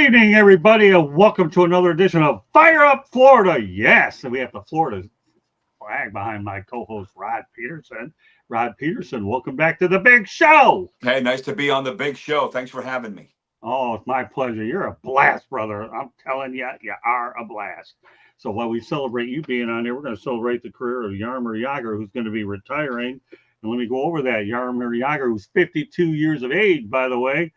evening, everybody, and welcome to another edition of Fire Up Florida. Yes, and we have the Florida flag behind my co-host Rod Peterson. Rod Peterson, welcome back to the big show. Hey, nice to be on the big show. Thanks for having me. Oh, it's my pleasure. You're a blast, brother. I'm telling you, you are a blast. So while we celebrate you being on there, we're going to celebrate the career of Jaromir Jagr, who's going to be retiring. And let me go over that. Jaromir Jagr, who's 52 years of age, by the way,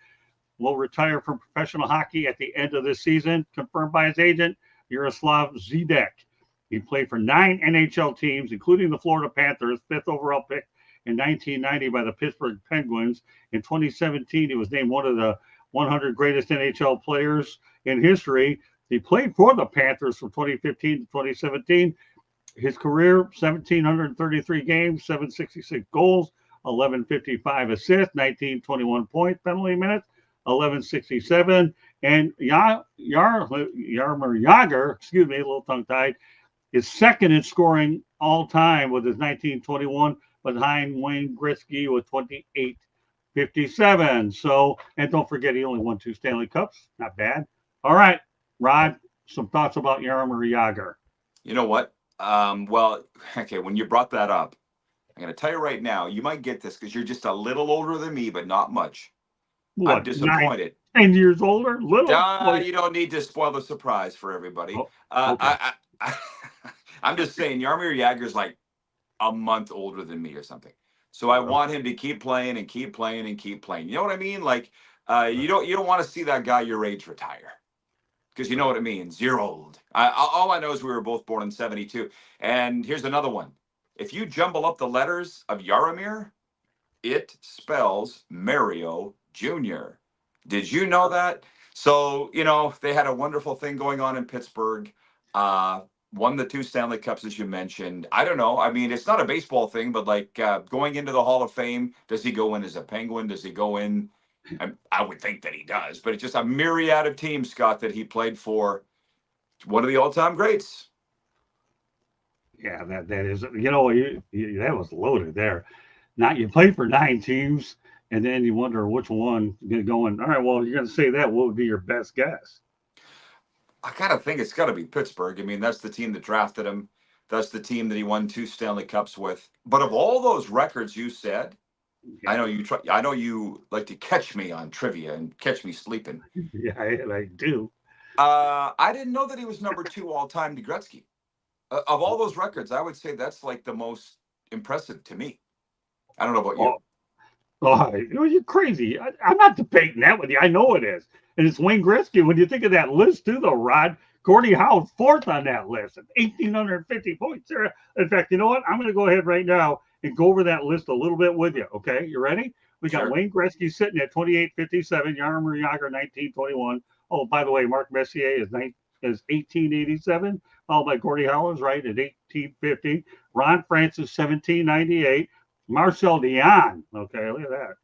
will retire from professional hockey at the end of this season, confirmed by his agent, Yaroslav Zidek. He played for 9 NHL teams, including the Florida Panthers, fifth overall pick in 1990 by the Pittsburgh Penguins. In 2017, he was named one of the 100 greatest NHL players in history. He played for the Panthers from 2015 to 2017. His career, 1,733 games, 766 goals, 1155 assists, 1921 point penalty minutes, 1167. And Jaromir Jagr, excuse me, a little tongue-tied, is second in scoring all time with his 1921 behind Wayne Gretzky with 2857. So, and don't forget, he only won 2 Stanley Cups. Not bad. All right, Rod, some thoughts about Jaromir Jagr. You know what? Well, okay, when you brought that up, I'm going to tell you right now, you might get this because you're just a little older than me, but not much. What, I'm disappointed. 10 years older? Little? You don't need to spoil the surprise for everybody. Oh, okay. I'm just saying, Jaromir Jagr's like a month older than me or something. So I want him to keep playing and keep playing and keep playing. You know what I mean? Like, you don't want to see that guy your age retire. Because you know what it means. You're old. All I know is we were both born in 72. And here's another one. If you jumble up the letters of Jaromir, it spells Mario Jr. Did you know that? So, they had a wonderful thing going on in Pittsburgh. Won the 2 Stanley Cups, as you mentioned. I don't know. I mean, it's not a baseball thing, but like going into the Hall of Fame, does he go in as a Penguin? Does he go in? I would think that he does, but it's just a myriad of teams, Scott, that he played for. One of the all-time greats. Yeah, that is, that was loaded there. Now you played for 9 teams, and then you wonder which one going. All right, well, you're going to say that. What would be your best guess? I kind of think it's got to be Pittsburgh. I mean, that's the team that drafted him. That's the team that he won 2 Stanley Cups with. But of all those records you said, yeah. I know you like to catch me on trivia and catch me sleeping. Yeah, I do. I didn't know that he was number 2 all-time to Gretzky. Of all those records, I would say that's like the most impressive to me. I don't know about you. You're crazy. I'm not debating that with you. I know it is. And it's Wayne Gretzky. When you think of that list, too, though, Rod, Gordie Howe, 4th on that list at 1,850 points there. In fact, you know what? I'm going to go ahead right now and go over that list a little bit with you. Okay, you ready? We got Sure. Wayne Gretzky sitting at 2857, Jaromir Jagr 1921. Oh, by the way, Mark Messier is 1887, followed by Gordie Howe is right at 1850. Ron Francis 1798. Marcel Dion, okay, look at that.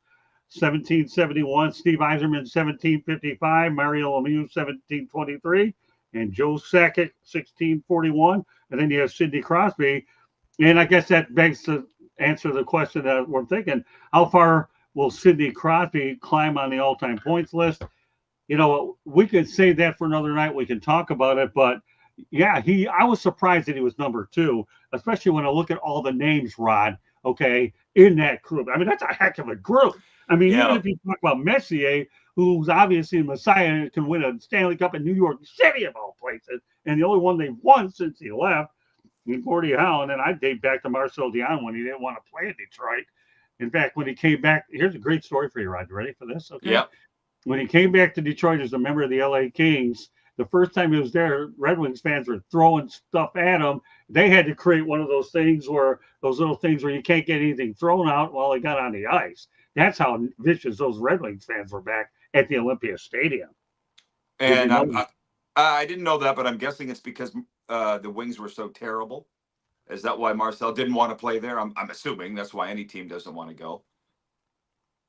1771. Steve Yzerman 1755. Mario Lemieux 1723. And Joe Sakic 1641. And then you have Sidney Crosby. And I guess that begs to answer the question that we're thinking. How far will Sidney Crosby climb on the all-time points list? We could save that for another night. We can talk about it. But, yeah, I was surprised that he was number 2, especially when I look at all the names, Rod, okay, in that group. I mean, that's a heck of a group. I mean, even if you talk about Messier, who's obviously the Messiah and can win a Stanley Cup in New York City, of all places, and the only one they've won since he left, and Gordie Howe, and then I date back to Marcel Dion when he didn't want to play in Detroit. In fact, when he came back, here's a great story for you, Rod. You ready for this? Okay. Yeah. When he came back to Detroit as a member of the LA Kings, the first time he was there, Red Wings fans were throwing stuff at him. They had to create one of those little things where you can't get anything thrown out while he got on the ice. That's how vicious those Red Wings fans were back at the Olympia Stadium. And I didn't know that, but I'm guessing it's because the Wings were so terrible. Is that why Marcel didn't want to play there? I'm assuming that's why any team doesn't want to go.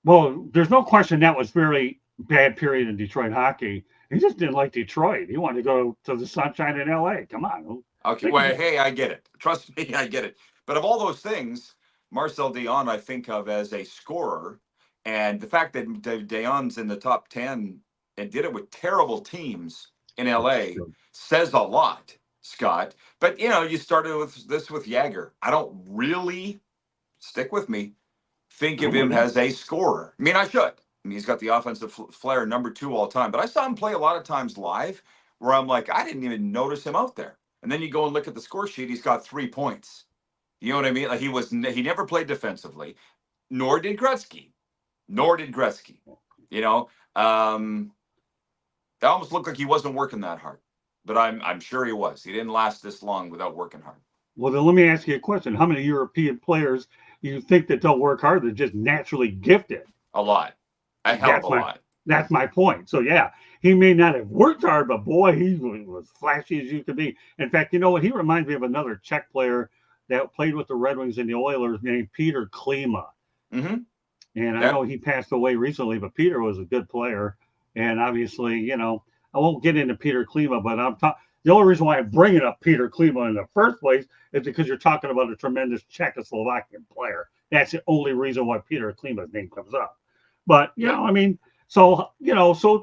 Well, there's no question that was very bad period in Detroit hockey. He just didn't like Detroit. He wanted to go to the sunshine in LA. Come on. Okay. Well, hey, I get it. Trust me, I get it. But of all those things, Marcel Dion I think of as a scorer, and the fact that Dion's in the top 10 and did it with terrible teams in That's LA true. says a lot, Scott. But you started with this with Jagr. I don't really, stick with me, think of I'm him with you. as a scorer. I mean, I should. I mean, he's got the offensive flair, number 2 all time. But I saw him play a lot of times live where I'm like, I didn't even notice him out there. And then you go and look at the score sheet, he's got 3 points. You know what I mean? Like he never played defensively, nor did Gretzky, nor did Gretzky. You know, it almost looked like he wasn't working that hard, but I'm sure he was. He didn't last this long without working hard. Well, then let me ask you a question. How many European players you think that don't work hard? They're just naturally gifted. A lot, a hell of a That's my lot. that's my point. So yeah, he may not have worked hard, but boy, he was flashy as you could be. In fact, you know what? He reminds me of another Czech player that played with the Red Wings and the Oilers named Peter Klima. Mm-hmm. And I Yep. know he passed away recently, but Peter was a good player. And obviously, I won't get into Peter Klima, but the only reason why I'm bringing up Peter Klima in the first place is because you're talking about a tremendous Czechoslovakian player. That's the only reason why Peter Klima's name comes up. But Yep. I mean, so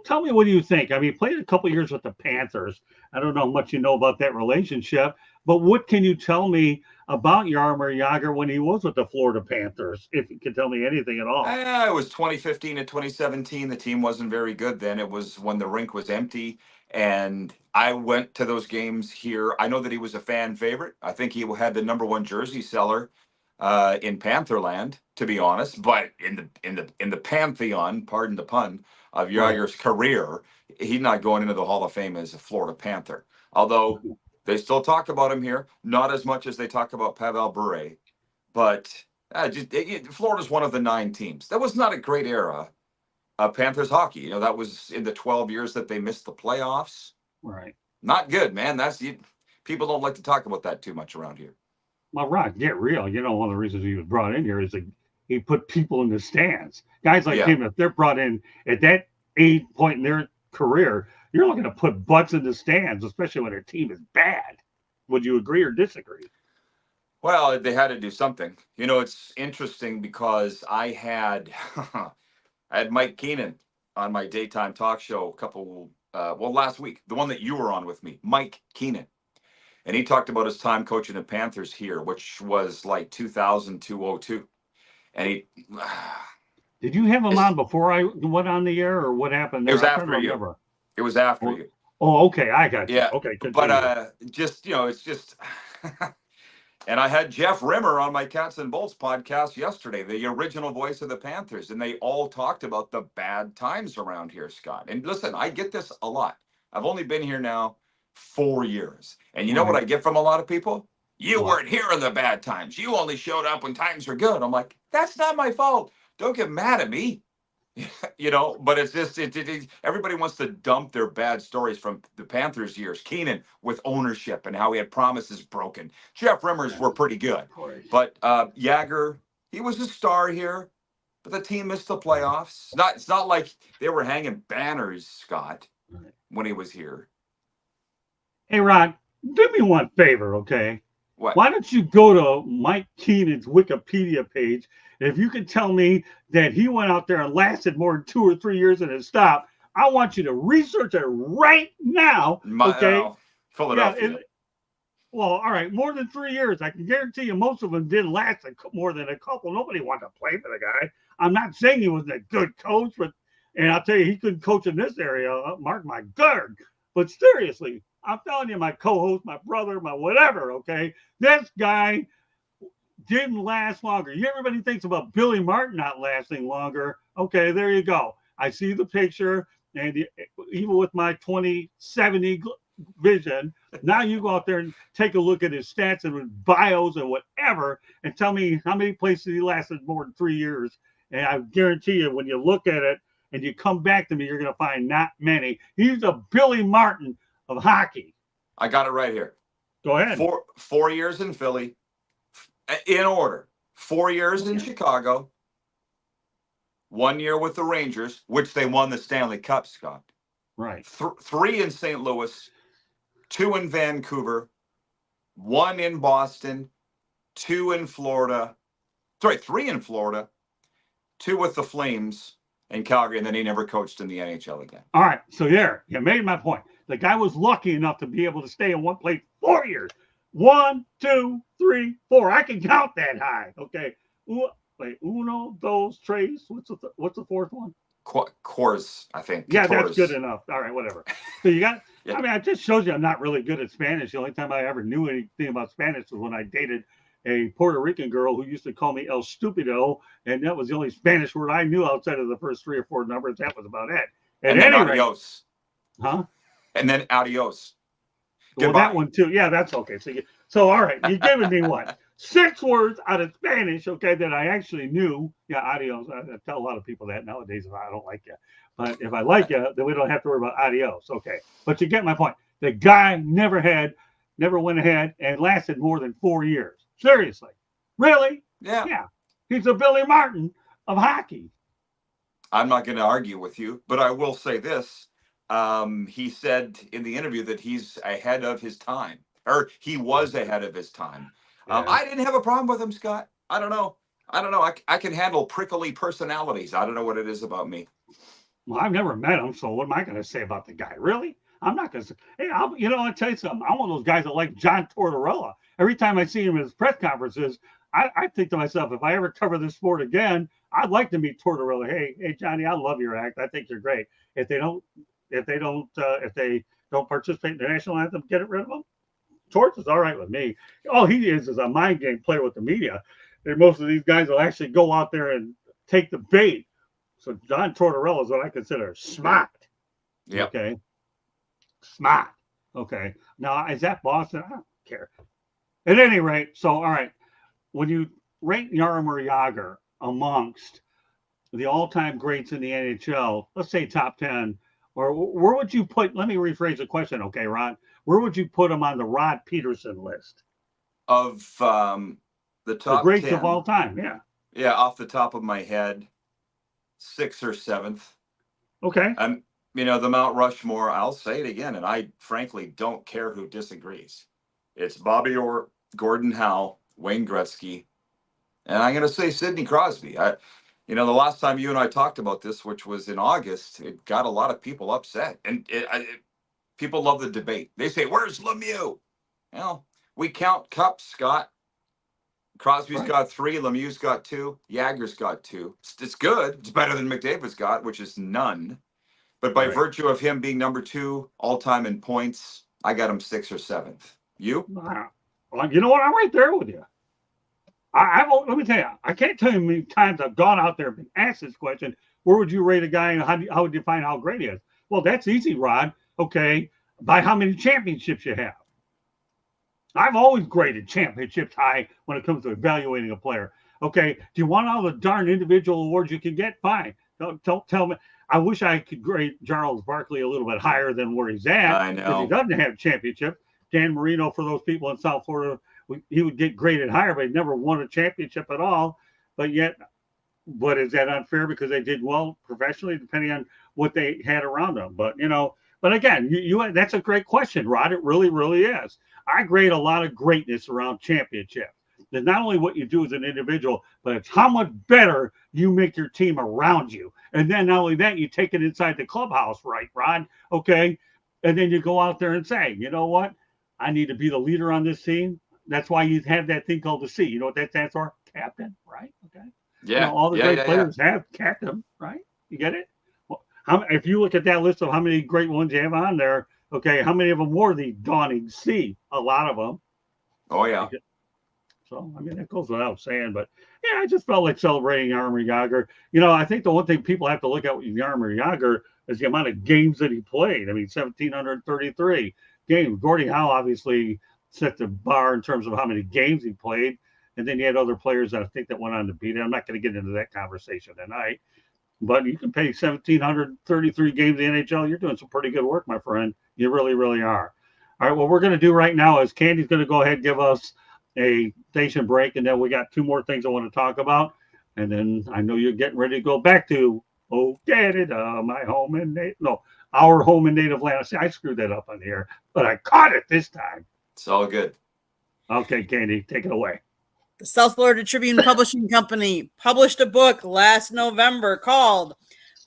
tell me, what do you think? I mean, he played a couple years with the Panthers. I don't know how much you know about that relationship, but what can you tell me about Jaromir Jagr when he was with the Florida Panthers? If you can tell me anything at all. It was 2015 to 2017. The team wasn't very good then. It was when the rink was empty. And I went to those games here. I know that he was a fan favorite. I think he had the number 1 jersey seller in Pantherland, to be honest. But in the pantheon, pardon the pun, of Right. Jagr's career, he's not going into the Hall of Fame as a Florida Panther. Although they still talk about him here, not as much as they talk about Pavel Bure. But Florida's one of the 9 teams. That was not a great era of Panthers hockey. That was in the 12 years that they missed the playoffs. Right. Not good, man. People don't like to talk about that too much around here. Well, Rod, get real. One of the reasons he was brought in here is that he put people in the stands. Guys like Yeah. him, if they're brought in at that age point in their career, you're looking to put butts in the stands, especially when their team is bad. Would you agree or disagree? Well, they had to do something. It's interesting because I had I had Mike Keenan on my daytime talk show last week, the one that you were on with me, Mike Keenan. And he talked about his time coaching the Panthers here, which was like 2002. And Did you have him it's, on before I went on the air, or what happened it there? was I'm trying to after you. remember. It was after Oh, you. okay, I got you. Yeah. Okay, But continue. it's just and I had Jeff Rimmer on my Cats and Bolts podcast yesterday, the original voice of the Panthers, and they all talked about the bad times around here, Scott. And listen, I get this a lot. I've only been here now 4 years. And you know what Right. I get from a lot of people? You What? weren't here in the bad times. You only showed up when times were good. I'm like, that's not my fault. Don't get mad at me. But it's just everybody wants to dump their bad stories from the Panthers years. Keenan with ownership and how he had promises broken. Jeff Rimmers were pretty good, Of course. but Jagr, he was a star here, but the team missed the playoffs. It's not like they were hanging banners, Scott, when he was here. Hey, Rod, do me one favor, okay? What? Why don't you go to Mike Keenan's Wikipedia page? And if you can tell me that he went out there and lasted more than 2 or 3 years and it stopped, I want you to research it right now, okay? Yeah, Philadelphia. well, all right, more than 3 years. I can guarantee you most of them didn't last more than a couple. Nobody wanted to play for the guy. I'm not saying he wasn't a good coach, and I'll tell you, he couldn't coach in this area. Mark my God. But seriously, I'm telling you, my co-host, my brother, my whatever, okay? This guy didn't last longer. Everybody thinks about Billy Martin not lasting longer. Okay, there you go. I see the picture, and even with my 2070 vision, now you go out there and take a look at his stats and his bios and whatever, and tell me how many places he lasted more than 3 years. And I guarantee you, when you look at it and you come back to me, you're going to find not many. He's a Billy Martin of hockey. I got it right here. Go ahead. 4 years in Philly, in order. 4 years in Chicago, 1 year with the Rangers, which they won the Stanley Cup, Scott. Right. 3 in St. Louis, 2 in Vancouver, 1 in Boston, 2 in Florida. Sorry, 3 in Florida, 2 with the Flames, in Calgary, and then he never coached in the NHL again. All right, so there, you made my point. The guy was lucky enough to be able to stay in one place 4 years. 1, 2, 3, 4. I can count that high. Okay. Wait, uno, dos, tres. What's the fourth one? Course, I think. Yeah, that's good enough. All right, whatever. So you got. Yeah. I mean, it just shows you I'm not really good at Spanish. The only time I ever knew anything about Spanish was when I dated a Puerto Rican girl who used to call me El Stupido, and that was the only Spanish word I knew outside of the first 3 or 4 numbers. That was about it. And then adios. Huh? And then adios. Well, Goodbye. that one too. Yeah, that's okay. So all right, you're giving me what? 6 words out of Spanish, okay, that I actually knew. Yeah, adios. I tell a lot of people that nowadays if I don't like you. But if I like you, then we don't have to worry about adios. Okay. But you get my point. The guy never went ahead and lasted more than 4 years. Seriously. Really? Yeah. Yeah. He's a Billy Martin of hockey. I'm not going to argue with you, but I will say this. He said in the interview that he's ahead of his time, or he was ahead of his time. Yeah. I didn't have a problem with him, Scott. I don't know. I can handle prickly personalities. I don't know what it is about me. Well, I've never met him, so what am I going to say about the guy? Really? I'm not going to say, hey, I'll tell you something. I'm one of those guys that like John Tortorella. Every time I see him at his press conferences, I think to myself, if I ever cover this sport again, I'd like to meet Tortorella. Hey, Johnny, I love your act. I think you're great. If they don't participate in the national anthem, get rid of them. Torts is all right with me. All he is a mind game player with the media. And most of these guys will actually go out there and take the bait. So John Tortorella is what I consider smart. Yeah. Okay. Smart. Okay. Now, is that Boston? I don't care. At any rate, so all right. When you rate Jaromir Jagr amongst the all-time greats in the NHL, let's say top 10, or where would you put, let me rephrase the question, okay, Ron? Where would you put him on the Rod Peterson list? Of the top the greats 10, of all time, yeah. Yeah, off the top of my head, 6th or 7th. Okay. The Mount Rushmore, I'll say it again, and I frankly don't care who disagrees. It's Bobby Orr, Gordon Howe, Wayne Gretzky, and I'm going to say Sidney Crosby. The last time you and I talked about this, which was in August, it got a lot of people upset. And people love the debate. They say, where's Lemieux? Well, we count cups, Scott. Crosby's got 3, Lemieux's got 2, Jagr's got 2. It's good. It's better than McDavid's got, which is none. But by virtue of him being number 2 all-time in points, I got him 6th or 7th. You? Well, you know what? I'm right there with you. Let me tell you, I can't tell you how many times I've gone out there and been asked this question. Where would you rate a guy, and how would you find how great he is? Well, that's easy, Rod. Okay, by how many championships you have. I've always graded championships high when it comes to evaluating a player. Okay, do you want all the darn individual awards you can get? Fine. Don't tell me. I wish I could grade Charles Barkley a little bit higher than where he's at. I know. Because he doesn't have championships. Dan Marino, for those people in South Florida, he would get graded higher, but he never won a championship at all. But is that unfair because they did well professionally, depending on what they had around them? But again, that's a great question, Rod. It really, really is. I grade a lot of greatness around championships. It's not only what you do as an individual, but it's how much better you make your team around you. And then not only that, you take it inside the clubhouse, right, Rod? Okay. And then you go out there and say, you know what? I need to be the leader on this team. That's why you have that thing called the C. You know what that stands for? Captain, right? Okay. Yeah. All the great players have captain, right? You get it? Well, if you look at that list of how many great ones you have on there, okay, how many of them wore the daunting C? A lot of them. Oh, yeah. So, that goes without saying. But, yeah, I just felt like celebrating Jaromir Jagr. I think the one thing people have to look at with Jaromir Jagr is the amount of games that he played. 1,733 games. Gordie Howe obviously set the bar in terms of how many games he played. And then you had other players that I think that went on to beat it. I'm not going to get into that conversation tonight. But you can pay 1,733 games in the NHL. You're doing some pretty good work, my friend. You really, really are. All right, what we're going to do right now is Candy's going to go ahead and give us a station break, and then we got 2 more things I want to talk about. And then I know you're getting ready to go back to, my home and our home in native land. See, I screwed that up on here, but I caught it this time. It's all good. Okay, Candy, take it away. The South Florida Tribune Publishing Company published a book last November called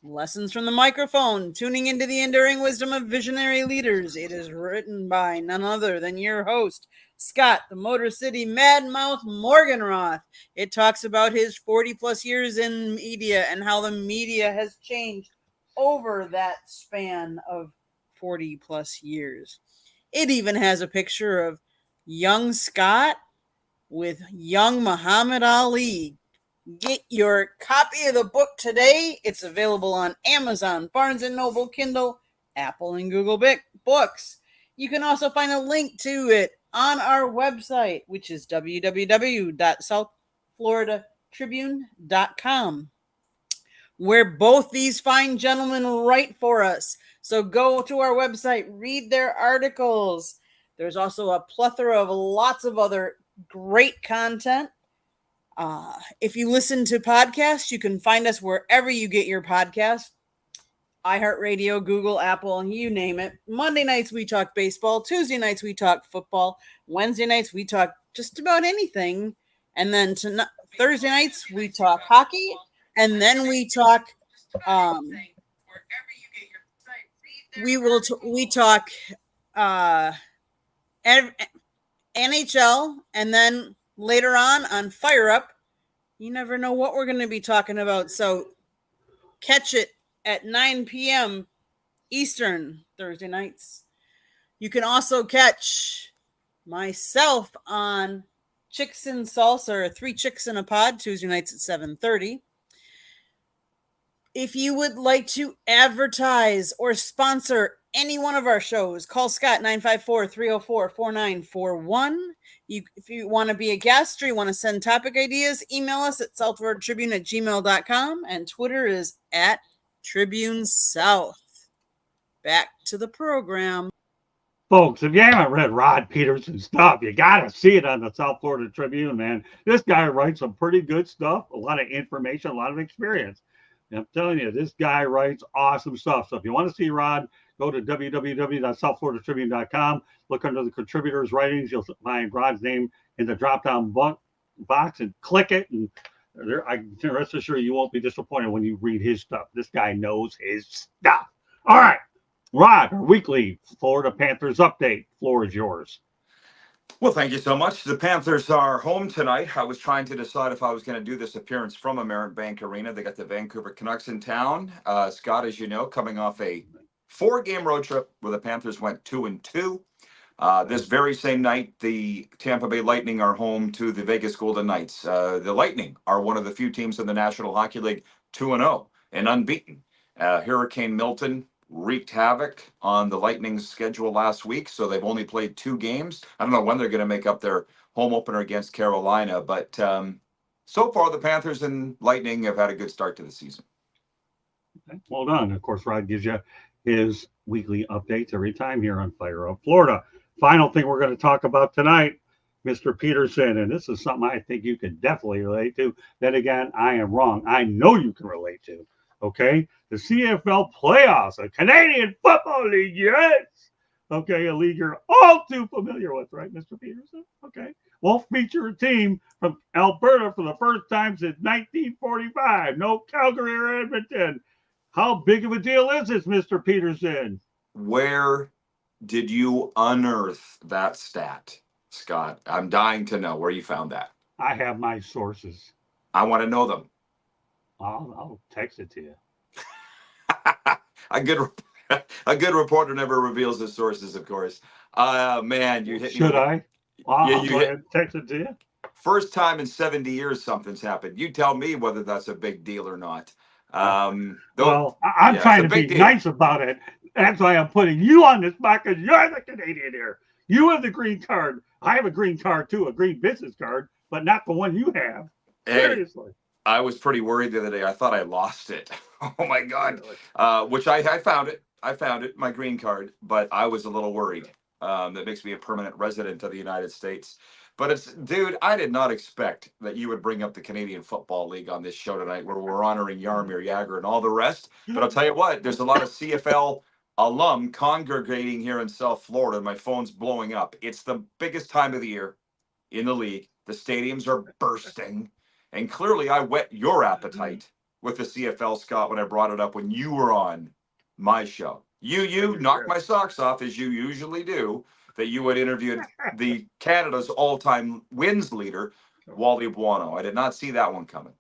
Lessons from the Microphone, tuning into the enduring wisdom of visionary leaders. It is written by none other than your host, Scott, the Motor City Madmouth Morganroth. It talks about his 40 plus years in media and how the media has changed over that span of 40 plus years. It even has a picture of young Scott with young Muhammad Ali. Get your copy of the book today. It's available on Amazon, Barnes & Noble, Kindle, Apple, and Google Books. You can also find a link to it on our website, which is www.southfloridatribune.com, where both these fine gentlemen write for us. So go to our website, read their articles. There's also a plethora of lots of other great content. If you listen to podcasts, you can find us wherever you get your podcasts. iHeartRadio, Google, Apple, and you name it. Monday nights we talk baseball. Tuesday nights we talk football. Wednesday nights we talk just about anything. And then Thursday nights we talk hockey. And then we talk we talk NHL, and then later on Fire Up, you never know what we're going to be talking about. So catch it at 9 p.m. Eastern Thursday nights. You can also catch myself on Chicks and Salsa, or Three Chicks in a Pod, Tuesday nights at 7:30. If you would like to advertise or sponsor any one of our shows, call Scott 954-304-4941. If you want to be a guest or you want to send topic ideas, email us at southfloridatribune@gmail.com, and Twitter is at Tribune South. Back to the program. Folks, if you haven't read Rod Peterson's stuff, you got to see it on the South Florida Tribune, man. This guy writes some pretty good stuff, a lot of information, a lot of experience. And I'm telling you, this guy writes awesome stuff. So if you want to see Rod, go to www.southfloridatribune.com. Look under the contributors' writings. You'll find Rod's name in the drop-down box and click it. And I can rest assured you won't be disappointed when you read his stuff. This guy knows his stuff. All right. Rod, our weekly Florida Panthers update. Floor is yours. Well, thank you so much. The Panthers are home tonight. I was trying to decide if I was going to do this appearance from American Bank Arena. They got the Vancouver Canucks in town. Scott, as you know, coming off a 4-game road trip where the Panthers went 2-2. This very same night, the Tampa Bay Lightning are home to the Vegas Golden Knights. The Lightning are one of the few teams in the National Hockey League 2-0 and unbeaten. Hurricane Milton wreaked havoc on the Lightning's schedule last week, so they've only played 2 games. I don't know when they're going to make up their home opener against Carolina, but so far the Panthers and Lightning have had a good start to the season. Okay, well done. Of course, Rod gives you his weekly updates every time here on Fire Up Florida. Final thing we're going to talk about tonight, Mr. Peterson, and this is something I think you can definitely relate to. Then again, I am wrong. I know you can relate to. Okay, the CFL Playoffs, a Canadian Football League, yes. Okay, a league you're all too familiar with, right, Mr. Peterson? Okay, we'll feature a team from Alberta for the first time since 1945. No Calgary or Edmonton. How big of a deal is this, Mr. Peterson? Where did you unearth that stat, Scott? I'm dying to know where you found that. I have my sources. I want to know them. I'll text it to you. A good reporter never reveals his sources, of course. Man, you hit me. Should I? I'll you go ahead and text it to you. First time in 70 years something's happened. You tell me whether that's a big deal or not. I'm trying to be nice about it. That's why I'm putting you on this spot, because you're the Canadian here. You have the green card. I have a green card too, a green business card, but not the one you have. Seriously. I was pretty worried the other day. I thought I lost it. Oh my God. Which I found it. I found it, my green card, but I was a little worried. That makes me a permanent resident of the United States. But dude, I did not expect that you would bring up the Canadian Football League on this show tonight, where we're honoring Jaromir Jagr and all the rest. But I'll tell you what, there's a lot of CFL alum congregating here in South Florida. My phone's blowing up. It's the biggest time of the year in the league. The stadiums are bursting. And clearly I whet your appetite with the CFL, Scott, when I brought it up when you were on my show. You knocked my socks off, as you usually do, that you had interviewed the Canada's all-time wins leader, Wally Buono. I did not see that one coming.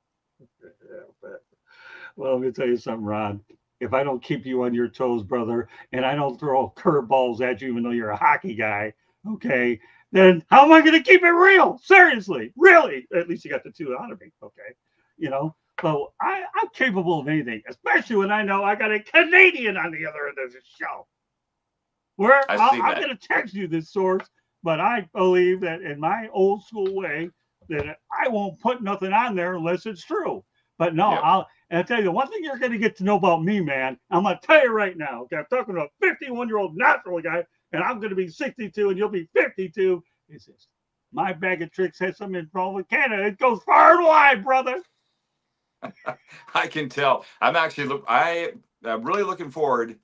Well, let me tell you something, Ron. If I don't keep you on your toes, brother, and I don't throw curveballs at you, even though you're a hockey guy, okay, then how am I going to keep it real? Seriously, really? At least you got the two out of me, okay? You know, so I'm capable of anything, especially when I know I got a Canadian on the other end of the show. Where I'm going to text you this source, but I believe that in my old school way that I won't put nothing on there unless it's true. But no, I'll tell you the one thing you're going to get to know about me, man. I'm going to tell you right now. Okay, I'm talking to a 51-year-old natural guy, and I'm going to be 62, and you'll be 52. Is this my bag of tricks has something involved with Canada? It goes far and wide, brother. I can tell. I'm really looking forward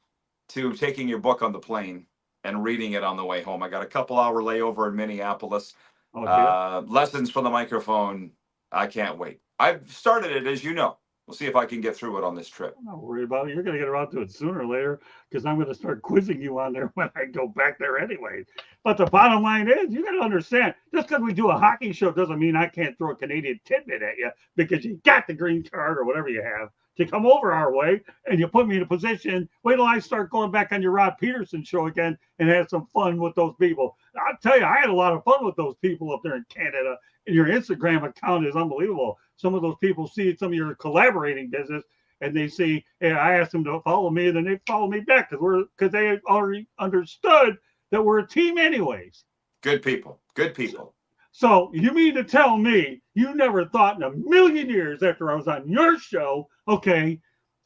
to taking your book on the plane and reading it on the way home. I got a couple-hour layover in Minneapolis. Lessons from the microphone. I can't wait. I've started it, as you know. We'll see if I can get through it on this trip. I'm not worried about it. You're going to get around to it sooner or later because I'm going to start quizzing you on there when I go back there anyway. But the bottom line is, you got to understand, just because we do a hockey show doesn't mean I can't throw a Canadian tidbit at you because you got the green card or whatever you have to come over our way, and you put me in a position. Wait till I start going back on your Rod Peterson show again and have some fun with those people. I'll tell you, I had a lot of fun with those people up there in Canada. And your Instagram account is unbelievable. Some of those people see some of your collaborating business, and they see, hey, I asked them to follow me, and then they follow me back because they already understood that we're a team anyways. Good people. Good people. So you mean to tell me you never thought in a million years after I was on your show, okay,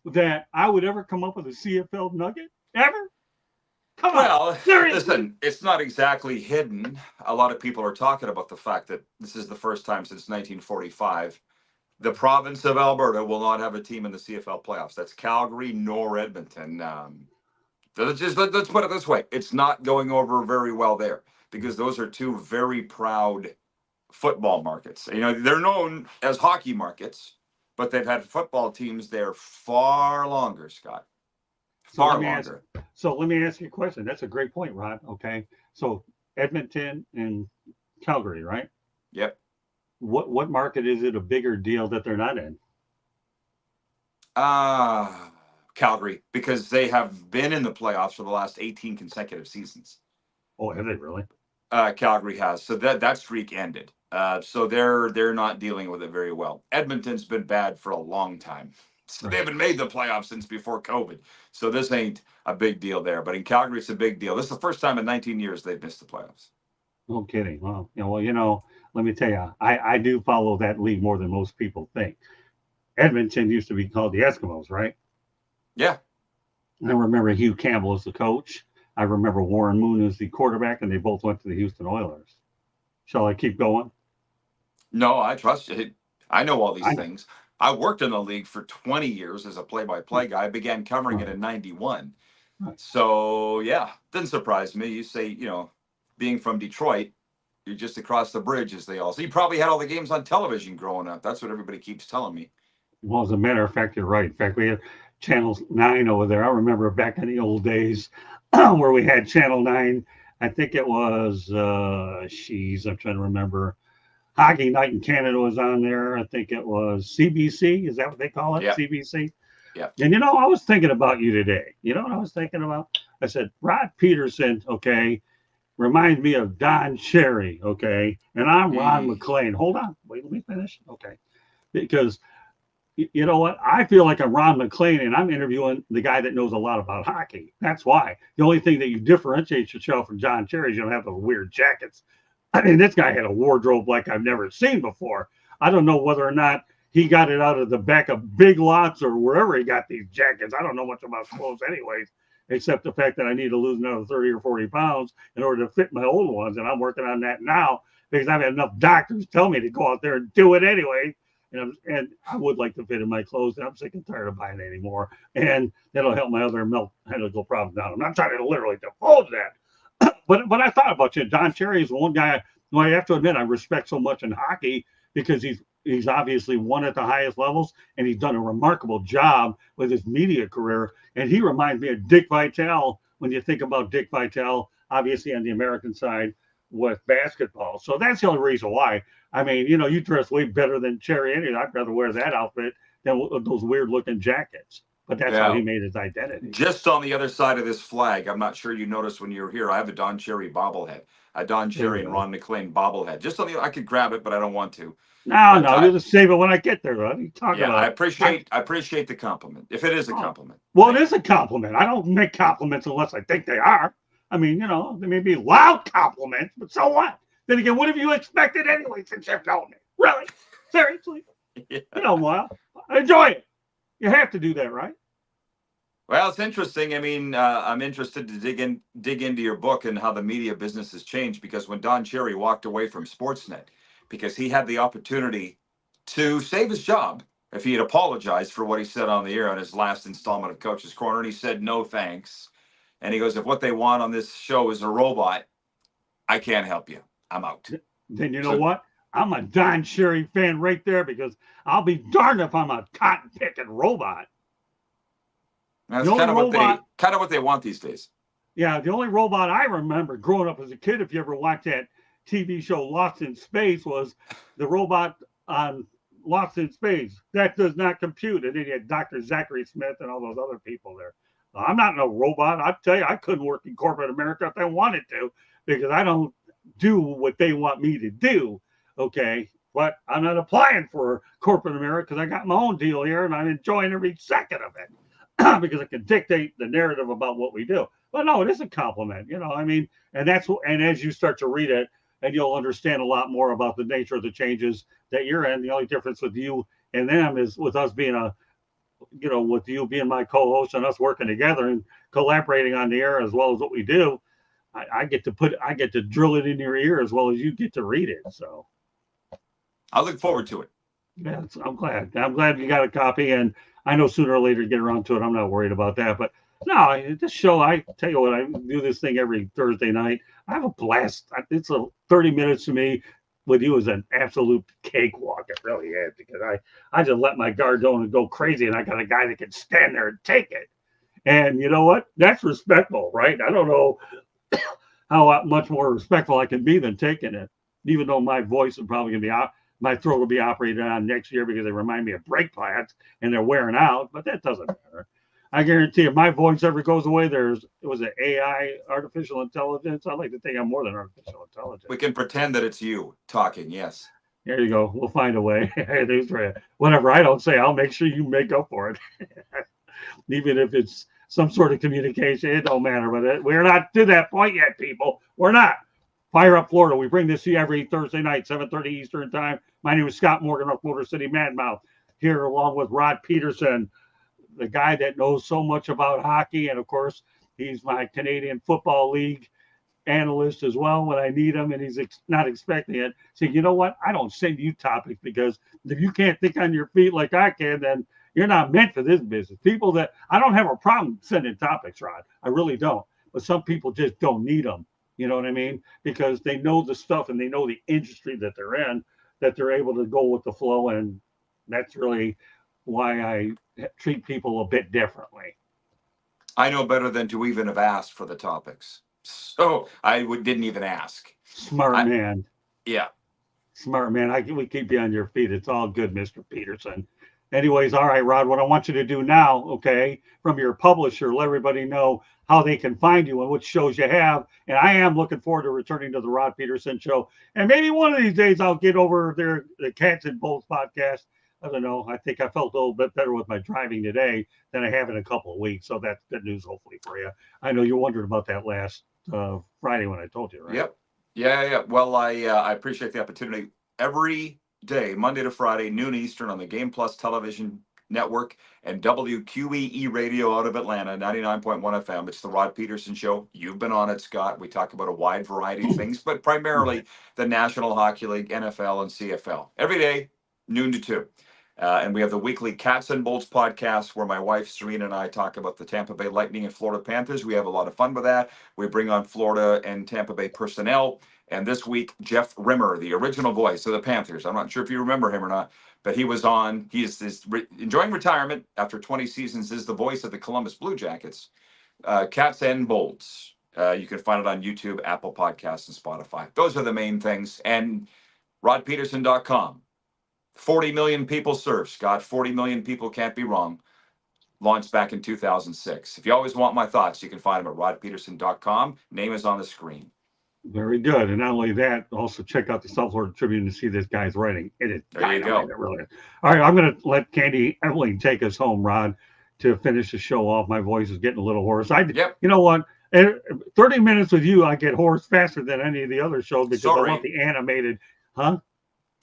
that I would ever come up with a CFL nugget? Ever? Come on. Listen, it's not exactly hidden. A lot of people are talking about the fact that this is the first time since 1945 the province of Alberta will not have a team in the CFL playoffs. That's Calgary nor Edmonton. Let's put it this way. It's not going over very well there because those are two very proud football markets. You know, they're known as hockey markets, but they've had football teams there far longer, Scott. Far longer. So let me ask you a question. That's a great point, Rod. Okay. So Edmonton and Calgary, right? Yep. What market is it a bigger deal that they're not in? Calgary, because they have been in the playoffs for the last 18 consecutive seasons. Oh, have they really? Calgary has. So that streak ended. So they're not dealing with it very well. Edmonton's been bad for a long time. So they haven't made the playoffs since before COVID. So this ain't a big deal there. But in Calgary, it's a big deal. This is the first time in 19 years they've missed the playoffs. No kidding. Well, let me tell you, I do follow that league more than most people think. Edmonton used to be called the Eskimos, right? Yeah. I remember Hugh Campbell as the coach. I remember Warren Moon as the quarterback, and they both went to the Houston Oilers. Shall I keep going? No, I trust you. I know all these things. I worked in the league for 20 years as a play-by-play guy. I began covering it in 91. Right. So, yeah, didn't surprise me. You say, being from Detroit, you're just across the bridge, as they all say. You probably had all the games on television growing up. That's what everybody keeps telling me. Well, as a matter of fact, you're right. In fact, we had Channel 9 over there. I remember back in the old days where we had Channel 9. I think it was, I'm trying to remember. Hockey Night in Canada was on there. I think it was CBC. Is that what they call it? Yeah. CBC? Yeah. And, I was thinking about you today. You know what I was thinking about? I said, Rod Peterson, okay, reminds me of Don Cherry, okay? And I'm Ron McLean. Hold on. Wait, let me finish. Okay. Because, you know what? I feel like I'm Ron McLean, and I'm interviewing the guy that knows a lot about hockey. That's why. The only thing that you differentiate yourself from John Cherry is you don't have the weird jackets. I mean, this guy had a wardrobe like I've never seen before. I don't know whether or not he got it out of the back of Big Lots or wherever he got these jackets. I don't know much about clothes anyways, except the fact that I need to lose another 30 or 40 pounds in order to fit my old ones. And I'm working on that now because I've had enough doctors tell me to go out there and do it anyway. And I would like to fit in my clothes, and I'm sick and tired of buying anymore. And that'll help my other medical problems down. I'm not trying to literally divulge that. But I thought about you. Don Cherry is one guy who I have to admit I respect so much in hockey because he's He's obviously won at the highest levels, and he's done a remarkable job with his media career. And he reminds me of Dick Vitale when you think about Dick Vitale, obviously on the American side with basketball. So that's the only reason why. I mean, you dress way better than Cherry Indian. I'd rather wear that outfit than those weird looking jackets. But that's how Yeah. he made his identity. Just on the other side of this flag, I'm not sure you noticed when you were here, I have a Don Cherry bobblehead, a Don Cherry and Ron McLean bobblehead. Just on the, I could grab it, but I don't want to. No, But you'll just save it when I get there. What are you talking yeah, about? I appreciate the compliment, if it is a compliment. Well, it is a compliment. I don't make compliments unless I think they are. I mean, they may be loud compliments, but so what? Then again, what have you expected anyway since you've told me? Really? Seriously? Yeah. Well, enjoy it. You have to do that, right? Well, it's interesting. I mean, I'm interested to dig into your book and how the media business has changed, because when Don Cherry walked away from Sportsnet, because he had the opportunity to save his job if he had apologized for what he said on the air on his last installment of Coach's Corner, and he said no thanks. And he goes, if what they want on this show is a robot, I can't help you. I'm out. Then you know what? I'm a Don Cherry fan right there, because I'll be darned if I'm a cotton picking robot. That's kind of what they want these days. Yeah, the only robot I remember growing up as a kid, if you ever watched that TV show Lost in Space, was the robot on Lost in Space. That does not compute. And then you had Dr. Zachary Smith and all those other people there. I'm not no robot. I'll tell you, I couldn't work in corporate America if I wanted to, because I don't do what they want me to do. Okay. But I'm not applying for corporate America because I got my own deal here and I'm enjoying every second of it. Because it can dictate the narrative about what we do. But no, it is a compliment, I mean, and as you start to read it, and you'll understand a lot more about the nature of the changes that you're in. The only difference with you and them is with us being with you being my co-host and us working together and collaborating on the air as well as what we do. I get to drill it in your ear as well as you get to read it. So I look forward to it. Yeah, I'm glad you got a copy, and I know sooner or later to get around to it. I'm not worried about that. But no, this show, I tell you what, I do this thing every Thursday night. I have a blast. It's 30 minutes to me with you is an absolute cakewalk. It really is, because I just let my guard down and go crazy, and I got a guy that can stand there and take it. And you know what? That's respectful, right? I don't know how much more respectful I can be than taking it, even though my voice is probably going to be out. My throat will be operated on next year because they remind me of brake pads and they're wearing out, but that doesn't matter. I guarantee if my voice ever goes away, it was an AI, artificial intelligence. I like to think I'm more than artificial intelligence. We can pretend that it's you talking. Yes. There you go. We'll find a way. Whatever I don't say, I'll make sure you make up for it. Even if it's some sort of communication, it don't matter. But we're not to that point yet, people. We're not. Fire Up Florida. We bring this to you every Thursday night, 7:30 Eastern Time. My name is Scott Morgan of Motor City Madmouth, here along with Rod Peterson, the guy that knows so much about hockey. And, of course, he's my Canadian Football League analyst as well when I need him, and he's not expecting it. So, you know what? I don't send you topics, because if you can't think on your feet like I can, then you're not meant for this business. People that I don't have a problem sending topics, Rod. I really don't. But some people just don't need them. You know what I mean? Because they know the stuff and they know the industry that they're in, that they're able to go with the flow. And that's really why I treat people a bit differently. I know better than to even have asked for the topics. So I didn't even ask. Smart man. Yeah. Smart man. We keep you on your feet. It's all good, Mr. Peterson. Anyways, all right, Rod, what I want you to do now, okay, from your publisher, let everybody know how they can find you and which shows you have. And I am looking forward to returning to the Rod Peterson Show. And maybe one of these days I'll get over there, the Cats and Bolts podcast. I don't know. I think I felt a little bit better with my driving today than I have in a couple of weeks. So that's good news, hopefully, for you. I know you wondered about that last Friday when I told you, right? Yep. Yeah. Well, I appreciate the opportunity. Every day, Monday to Friday, noon Eastern, on the Game Plus television network and WQEE radio out of Atlanta, 99.1 FM. It's the Rod Peterson Show. You've been on it, Scott. We talk about a wide variety of things, but primarily the National Hockey League, NFL, and CFL. Every day, noon to 2. And we have the weekly Cats and Bolts podcast, where my wife, Serena, and I talk about the Tampa Bay Lightning and Florida Panthers. We have a lot of fun with that. We bring on Florida and Tampa Bay personnel And this week, Jeff Rimmer, the original voice of the Panthers. I'm not sure if you remember him or not, but he was on. He is enjoying retirement after 20 seasons. Is the voice of the Columbus Blue Jackets. Cats and Bolts. You can find it on YouTube, Apple Podcasts, and Spotify. Those are the main things. And rodpeterson.com. 40 million people served. Scott, 40 million people can't be wrong. Launched back in 2006. If you always want my thoughts, you can find them at rodpeterson.com. Name is on the screen. Very good. And not only that, also check out the South Florida Tribune to see this guy's writing. It is there you go. It really is. All right, I'm going to let Candy Evelyn take us home, Rod, to finish the show off. My voice is getting a little hoarse. You know what? 30 minutes with you, I get hoarse faster than any of the other shows because I want the animated. Huh?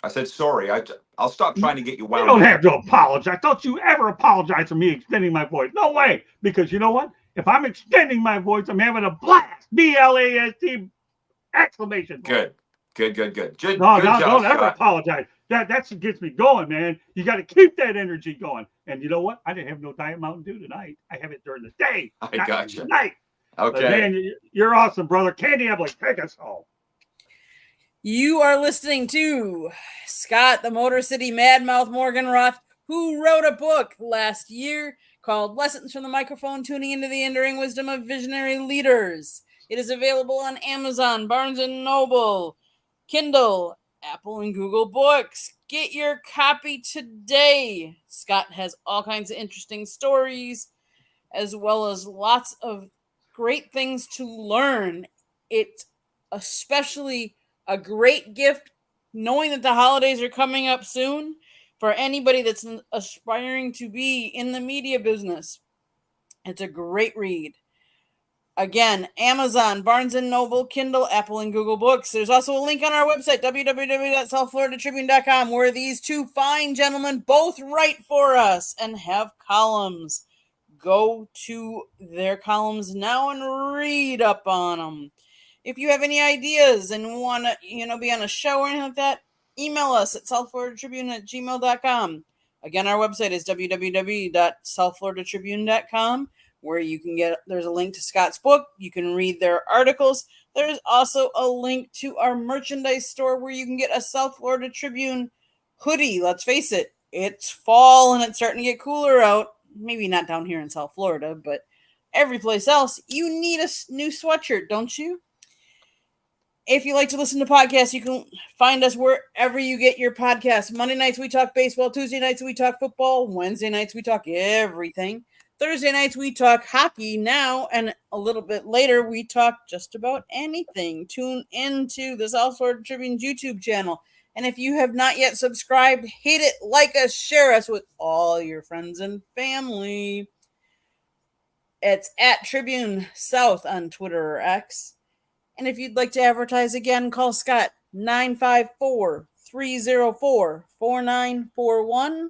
I said sorry. I'll stop trying to get you wound up. You don't have to apologize. Don't you ever apologize for me extending my voice. No way. Because you know what? If I'm extending my voice, I'm having a blast. BLAST exclamation point. Good. Good job, don't ever apologize. That gets me going, man. You got to keep that energy going. And you know what? I didn't have no Diet Mountain Dew tonight. I have it during the day. I got you. Tonight. Okay. But man, you're awesome, brother. Candy Evelyn, take us home. You are listening to Scott, the Motor City Madmouth Morganroth, who wrote a book last year called Lessons from the Microphone, Tuning into the Enduring Wisdom of Visionary Leaders. It is available on Amazon, Barnes & Noble, Kindle, Apple, and Google Books. Get your copy today. Scott has all kinds of interesting stories, as well as lots of great things to learn. It's especially a great gift knowing that the holidays are coming up soon for anybody that's aspiring to be in the media business. It's a great read. Again, Amazon, Barnes & Noble, Kindle, Apple, and Google Books. There's also a link on our website, www.southfloridatribune.com, where these two fine gentlemen both write for us and have columns. Go to their columns now and read up on them. If you have any ideas and want to, be on a show or anything like that, email us at southfloridatribune@gmail.com. Again, our website is www.southfloridatribune.com, where you can there's a link to Scott's book. You can read their articles. There's also a link to our merchandise store where you can get a South Florida Tribune hoodie. Let's face it, it's fall and it's starting to get cooler out. Maybe not down here in South Florida, but every place else, you need a new sweatshirt, don't you? If you like to listen to podcasts, you can find us wherever you get your podcasts. Monday nights, we talk baseball. Tuesday nights, we talk football. Wednesday nights, we talk everything. Thursday nights, we talk hockey now, and a little bit later, we talk just about anything. Tune into the South Florida Tribune YouTube channel. And if you have not yet subscribed, hit it, like us, share us with all your friends and family. It's at Tribune South on Twitter or X. And if you'd like to advertise again, call Scott 954-304-4941.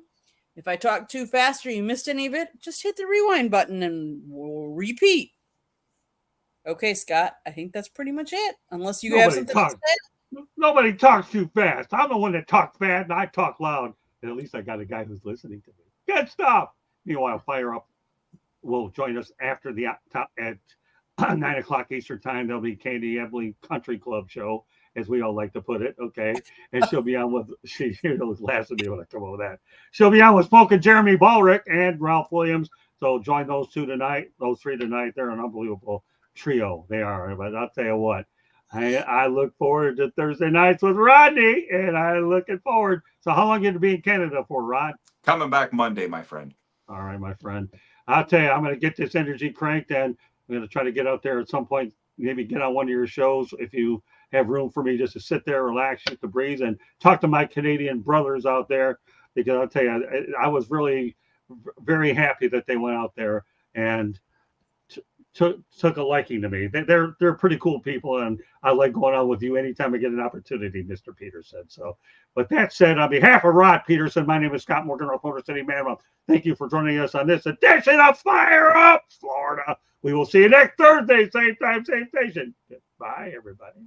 If I talk too fast or you missed any of it, just hit the rewind button and we'll repeat. Okay, Scott, I think that's pretty much it. Unless you have something to say. Nobody talks too fast. I'm the one that talks fast and I talk loud. And at least I got a guy who's listening to me. Good stuff. Meanwhile, Fire Up will join us after the at 9 o'clock Eastern time. There'll be Candy Evelyn Country Club show, as we all like to put it. Okay. And she'll be on with, she was laughing at me when I come over that. She'll be on with Spoken Jeremy Ballrick and Ralph Williams. So join those three tonight. They're an unbelievable trio. They are. But I'll tell you what, I look forward to Thursday nights with Rodney, and I'm looking forward. So how long are you going to be in Canada for, Rod? Coming back Monday, my friend. All right, my friend. I'll tell you, I'm going to get this energy cranked, and I'm going to try to get out there at some point, maybe get on one of your shows if you have room for me just to sit there, relax, shoot the breeze, and talk to my Canadian brothers out there. Because I'll tell you, I was really very happy that they went out there and took a liking to me. They're pretty cool people, and I like going on with you anytime I get an opportunity, Mr. Peterson. So, but that said, on behalf of Rod Peterson, my name is Scott Morgan, our Motor City Man. Thank you for joining us on this edition of Fire Up Florida. We will see you next Thursday, same time, same station. Goodbye, everybody.